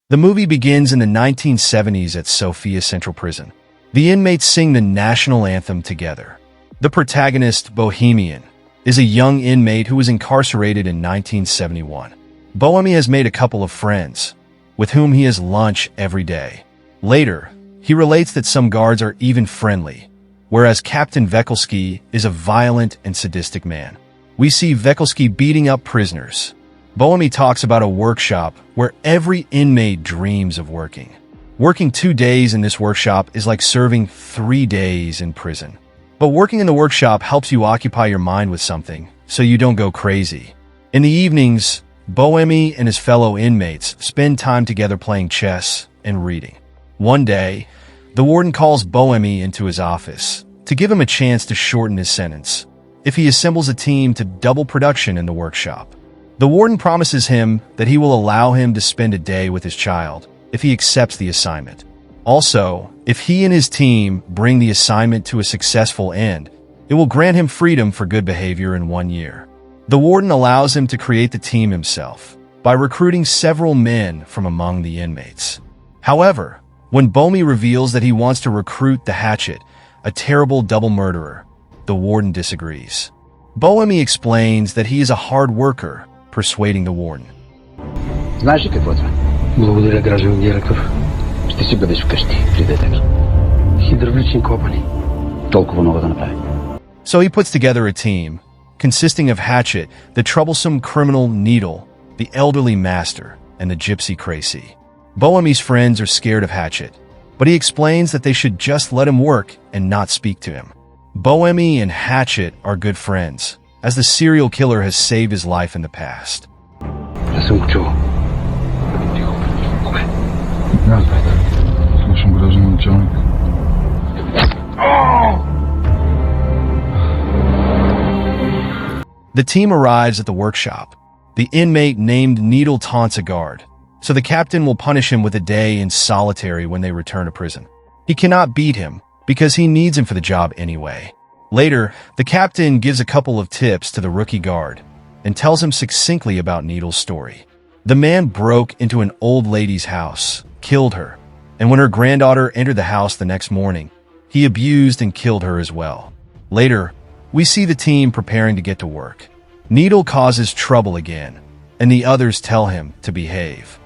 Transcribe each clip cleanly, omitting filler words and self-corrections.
The movie begins in the 1970s at Sofia Central Prison. The inmates sing the national anthem together. The protagonist, Bohemian, is a young inmate who was incarcerated in 1971. Bohemian has made a couple of friends, with whom he has lunch every day. Later, he relates that some guards are even friendly, whereas Captain Vekelski is a violent and sadistic man. We see Vekelski beating up prisoners. Bohemian talks about a workshop where every inmate dreams of working. Working 2 days in this workshop is like serving 3 days in prison. But working in the workshop helps you occupy your mind with something, so you don't go crazy. In the evenings, Bohemian and his fellow inmates spend time together playing chess and reading. One day, the warden calls Bohemian into his office to give him a chance to shorten his sentence if he assembles a team to double production in the workshop. The warden promises him that he will allow him to spend a day with his child if he accepts the assignment. Also, if he and his team bring the assignment to a successful end, it will grant him freedom for good behavior in 1 year. The warden allows him to create the team himself by recruiting several men from among the inmates. However, when Bohemian reveals that he wants to recruit the Hatchet, a terrible double murderer, the warden disagrees. Bohemian explains that he is a hard worker, persuading the warden. Знаешь ли какво това? Благодаря, гражданин директор. Ще си бъдеш вкъщи при детето. Хидравлични копани. Толкова много да направи. So he puts together a team, consisting of Hatchet, the troublesome criminal Needle, the elderly Master, and the gypsy Crazy. Bohemian's friends are scared of Hatchet, but he explains that they should just let him work and not speak to him. Bohemian and Hatchet are good friends, as the serial killer has saved his life in the past. Не съм го чувал. Кое? Слушам, граждан началник. The team arrives at the workshop. The inmate named Needle taunts a guard, so the captain will punish him with a day in solitary when they return to prison. He cannot beat him, because he needs him for the job anyway. Later, the captain gives a couple of tips to the rookie guard and tells him succinctly about Needle's story. The man broke into an old lady's house, killed her, and when her granddaughter entered the house the next morning, he abused and killed her as well. Later, we see the team preparing to get to work. Needle causes trouble again, and the others tell him to behave.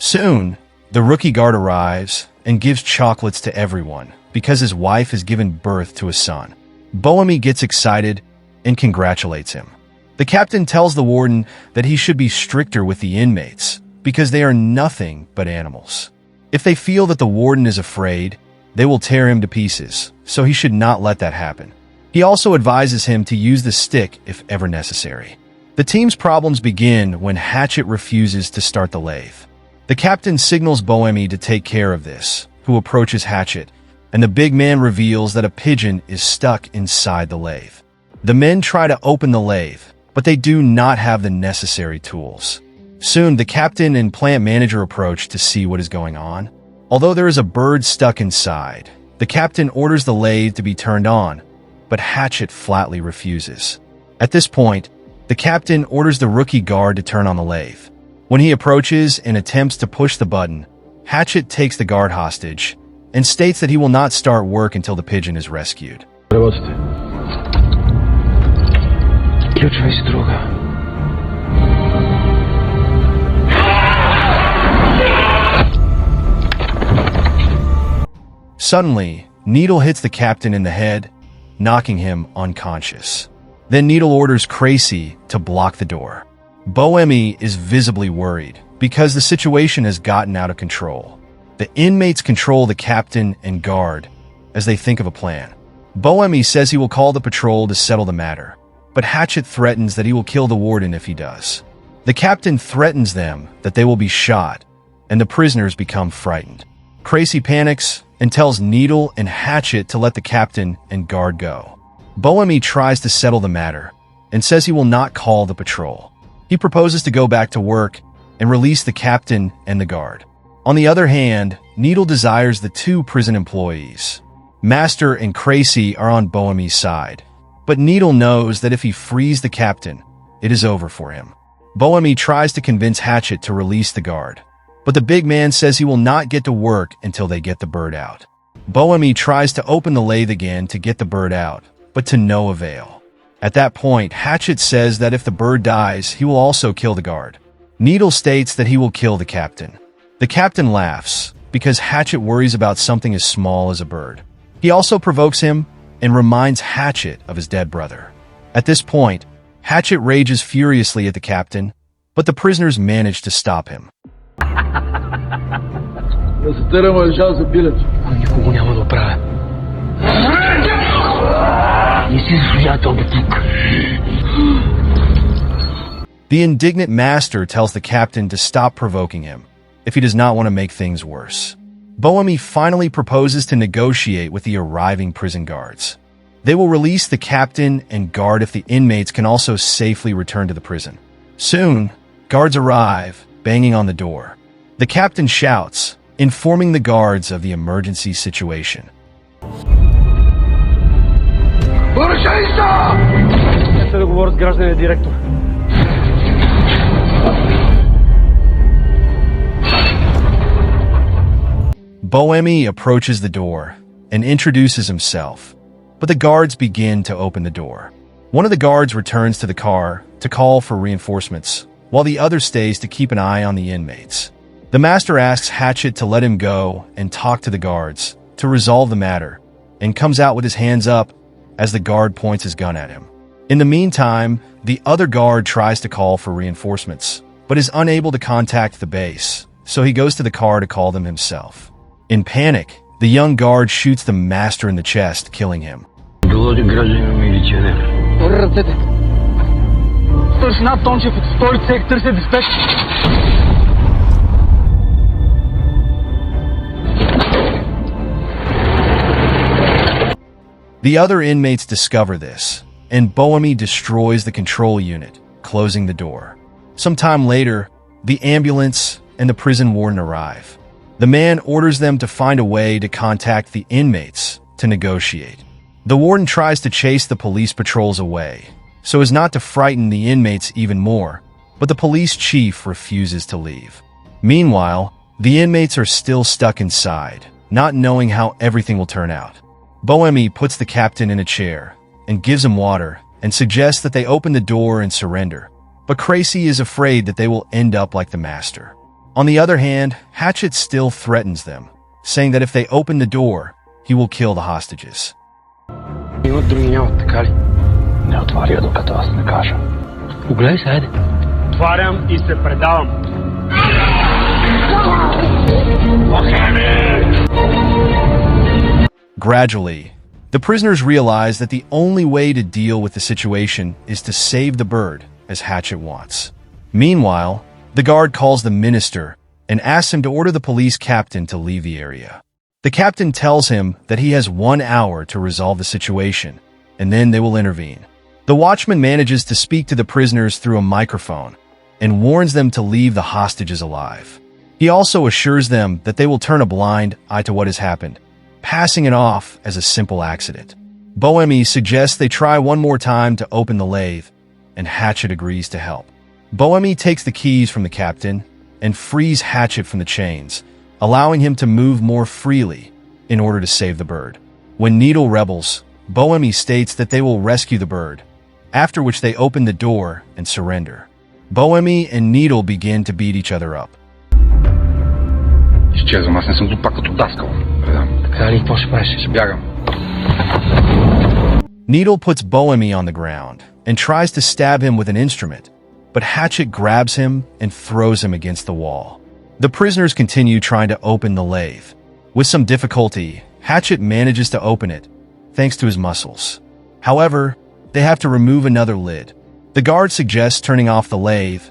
Soon, the rookie guard arrives and gives chocolates to everyone because his wife has given birth to a son. Bohemian gets excited and congratulates him. The captain tells the warden that he should be stricter with the inmates because they are nothing but animals. If they feel that the warden is afraid, they will tear him to pieces, so he should not let that happen. He also advises him to use the stick if ever necessary. The team's problems begin when Hatchet refuses to start the lathe. The captain signals Bohemian to take care of this, who approaches Hatchet, and the big man reveals that a pigeon is stuck inside the lathe. The men try to open the lathe, but they do not have the necessary tools. Soon, the captain and plant manager approach to see what is going on. Although there is a bird stuck inside, the captain orders the lathe to be turned on, but Hatchet flatly refuses. At this point, the captain orders the rookie guard to turn on the lathe. When he approaches and attempts to push the button, Hatchet takes the guard hostage and states that he will not start work until the pigeon is rescued. Работате. Ключове си друга. Suddenly, Needle hits the captain in the head, knocking him unconscious. Then Needle orders Crazy to block the door. Bohemian is visibly worried because the situation has gotten out of control. The inmates control the captain and guard as they think of a plan. Bohemian says he will call the patrol to settle the matter, but Hatchet threatens that he will kill the warden if he does. The captain threatens them that they will be shot, and the prisoners become frightened. Crazy panics and tells Needle and Hatchet to let the captain and guard go. Bohemian tries to settle the matter and says he will not call the patrol. He proposes to go back to work and release the captain and the guard. On the other hand, Needle desires the 2 prison employees, Master and Crazy are on Bohemy's side, but Needle knows that if he frees the captain, it is over for him. Bohemy tries to convince Hatchet to release the guard, but the big man says he will not get to work until they get the bird out. Bohemy tries to open the lathe again to get the bird out, but to no avail. At that point, Hatchet says that if the bird dies, he will also kill the guard. Needle states that he will kill the captain. The captain laughs, because Hatchet worries about something as small as a bird. He also provokes him and reminds Hatchet of his dead brother. At this point, Hatchet rages furiously at the captain, but the prisoners manage to stop him. The indignant master tells the captain to stop provoking him if he does not want to make things worse. Bohemy finally proposes to negotiate with the arriving prison guards. They will release the captain and guard if the inmates can also safely return to the prison. Soon, guards arrive, banging on the door. The captain shouts, informing the guards of the emergency situation. Bohemy approaches the door and introduces himself, but the guards begin to open the door. One of the guards returns to the car to call for reinforcements, while the other stays to keep an eye on the inmates. The master asks Hatchet to let him go and talk to the guards to resolve the matter, and comes out with his hands up as the guard points his gun at him. In the meantime, the other guard tries to call for reinforcements, but is unable to contact the base, so he goes to the car to call them himself. In panic, the young guard shoots the master in the chest, killing him. The other inmates discover this, and Bohemy destroys the control unit, closing the door. Sometime later, the ambulance and the prison warden arrive. The man orders them to find a way to contact the inmates to negotiate. The warden tries to chase the police patrols away, so as not to frighten the inmates even more, but the police chief refuses to leave. Meanwhile, the inmates are still stuck inside, not knowing how everything will turn out. Bohemy puts the captain in a chair and gives him water and suggests that they open the door and surrender, but Crazy is afraid that they will end up like the master. On the other hand, Hatchet still threatens them, saying that if they open the door, he will kill the hostages. Gradually, the prisoners realize that the only way to deal with the situation is to save the bird, as Hatchet wants. Meanwhile, the guard calls the minister and asks him to order the police captain to leave the area. The captain tells him that he has 1 hour to resolve the situation, and then they will intervene. The watchman manages to speak to the prisoners through a microphone and warns them to leave the hostages alive. He also assures them that they will turn a blind eye to what has happened, passing it off as a simple accident. Bohemy suggests they try one more time to open the lathe, and Hatchet agrees to help. Bohemy takes the keys from the captain and frees Hatchet from the chains, allowing him to move more freely in order to save the bird. When Needle rebels, Bohemy states that they will rescue the bird, after which they open the door and surrender. Bohemy and Needle begin to beat each other up. Needle puts Bohemy on the ground and tries to stab him with an instrument, but Hatchet grabs him and throws him against the wall. The prisoners continue trying to open the lathe. With some difficulty, Hatchet manages to open it, thanks to his muscles. However, they have to remove another lid. The guard suggests turning off the lathe,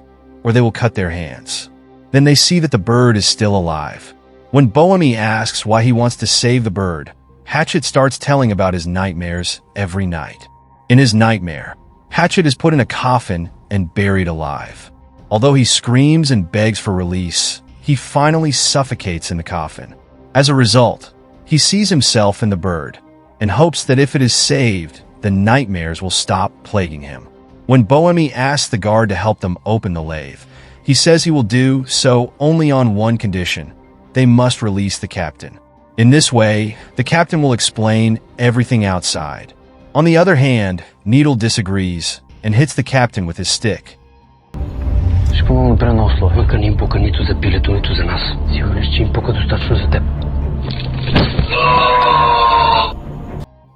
or they will cut their hands. Then they see that the bird is still alive. When Bohemy asks why he wants to save the bird, Hatchet starts telling about his nightmares every night. In his nightmare, Hatchet is put in a coffin and buried alive. Although he screams and begs for release, he finally suffocates in the coffin. As a result, He sees himself in the bird and hopes that if it is saved, the nightmares will stop plaguing him. When Bohemi asks the guard to help them open the lathe, he says he will do so only on one condition: they must release the captain. In this way, the captain will explain everything outside. On the other hand, Needle disagrees and hits the captain with his stick. Ще помогна добре на условия. Мъка ни им пука нито за пилето, нито за нас. Сигурен си, че им пука достатъчно за теб.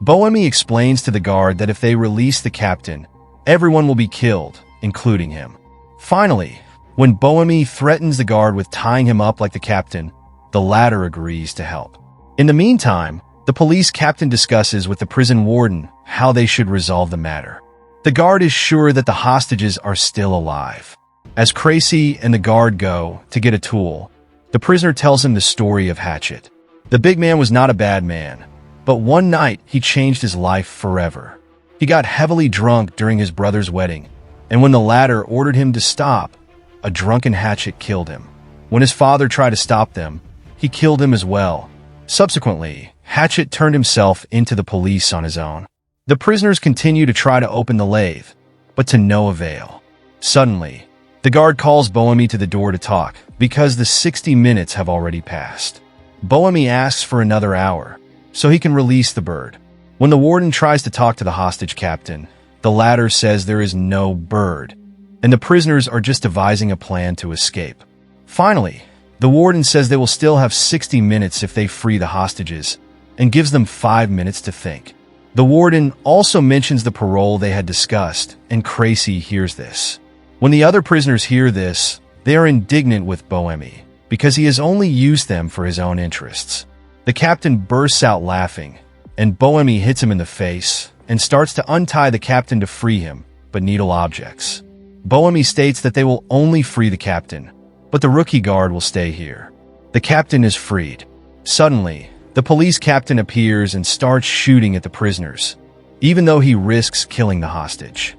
Bohemi explains to the guard that if they release the captain, everyone will be killed, including him. Finally, when Bohemi threatens the guard with tying him up like the captain, the latter agrees to help. In the meantime, the police captain discusses with the prison warden how they should resolve the matter. The guard is sure that the hostages are still alive. As Tracy and the guard go to get a tool, the prisoner tells him the story of Hatchet. The big man was not a bad man, but one night he changed his life forever. He got heavily drunk during his brother's wedding, and when the latter ordered him to stop, a drunken Hatchet killed him. When his father tried to stop them, he killed him as well. Subsequently, Hatchet turned himself into the police on his own. The prisoners continue to try to open the lathe, but to no avail. Suddenly, the guard calls Bohemi to the door to talk, because the 60 minutes have already passed. Bohemi asks for another hour, so he can release the bird. When the warden tries to talk to the hostage captain, the latter says there is no bird, and the prisoners are just devising a plan to escape. Finally, the warden says they will still have 60 minutes if they free the hostages, and gives them 5 minutes to think. The warden also mentions the parole they had discussed, and Tracy hears this. When the other prisoners hear this, they are indignant with Bohemi, because he has only used them for his own interests. The captain bursts out laughing, and Bohemi hits him in the face and starts to untie the captain to free him, but Needle objects. Bohemi states that they will only free the captain, but the rookie guard will stay here. The captain is freed. Suddenly, the police captain appears and starts shooting at the prisoners, even though he risks killing the hostage.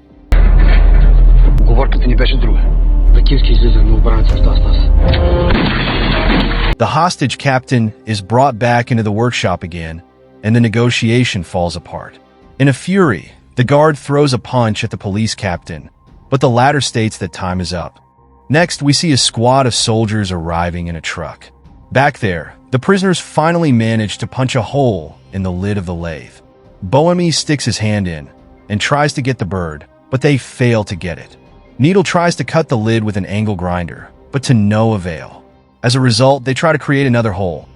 Уговорката ни беше друга. Лакински излиза, но обраната остава с нас. The hostage captain is brought back into the workshop again, and the negotiation falls apart. In a fury, the guard throws a punch at the police captain, but the latter states that time is up. Next, we see a squad of soldiers arriving in a truck. Back there, the prisoners finally manage to punch a hole in the lid of the lathe. Bohemi sticks his hand in and tries to get the bird, but they fail to get it. Needle tries to cut the lid with an angle grinder, but to no avail. As a result, they try to create another hole,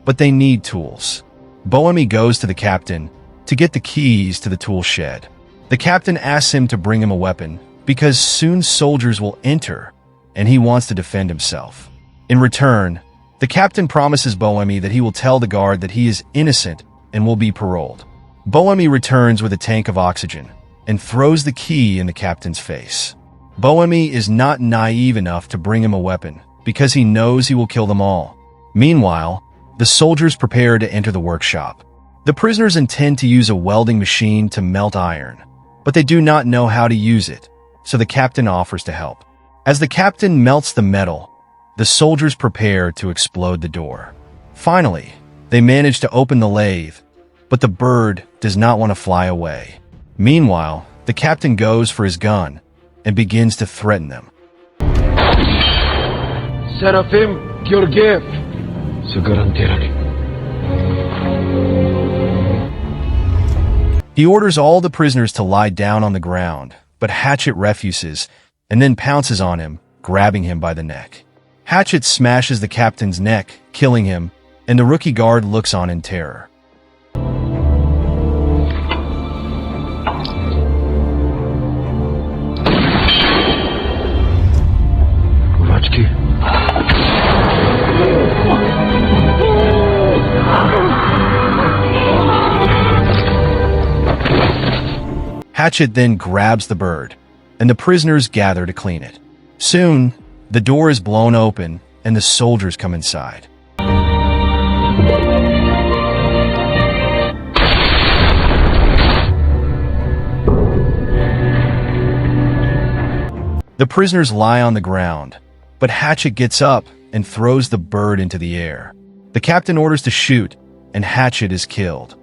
but they need tools. Bohemi goes to the captain to get the keys to the tool shed. The captain asks him to bring him a weapon because soon soldiers will enter and he wants to defend himself. In return, the captain promises Bohemi that he will tell the guard that he is innocent and will be paroled. Bohemi returns with a tank of oxygen and throws the key in the captain's face. Bohemi is not naive enough to bring him a weapon because he knows he will kill them all. Meanwhile, the soldiers prepare to enter the workshop. The prisoners intend to use a welding machine to melt iron, but they do not know how to use it, so the captain offers to help. As the captain melts the metal, the soldiers prepare to explode the door. Finally, they manage to open the lathe, but the bird does not want to fly away. Meanwhile, the captain goes for his gun and begins to threaten them. Serafim Georgiev. Са гарантирани. He orders all the prisoners to lie down on the ground, but Hatchet refuses and then pounces on him, grabbing him by the neck. Hatchet smashes the captain's neck, killing him, and the rookie guard looks on in terror. Hatchet then grabs the bird, and the prisoners gather to clean it. Soon, the door is blown open, and the soldiers come inside. The prisoners lie on the ground, but Hatchet gets up and throws the bird into the air. The captain orders to shoot, and Hatchet is killed.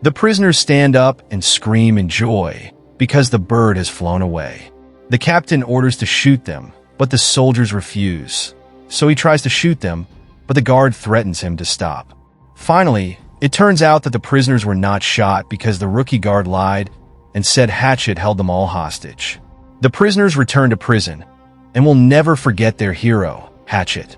The prisoners stand up and scream in joy because the bird has flown away. The captain orders to shoot them, but the soldiers refuse. So he tries to shoot them, but the guard threatens him to stop. Finally, it turns out that the prisoners were not shot because the rookie guard lied and said Hatchet held them all hostage. The prisoners return to prison and will never forget their hero, Hatchet.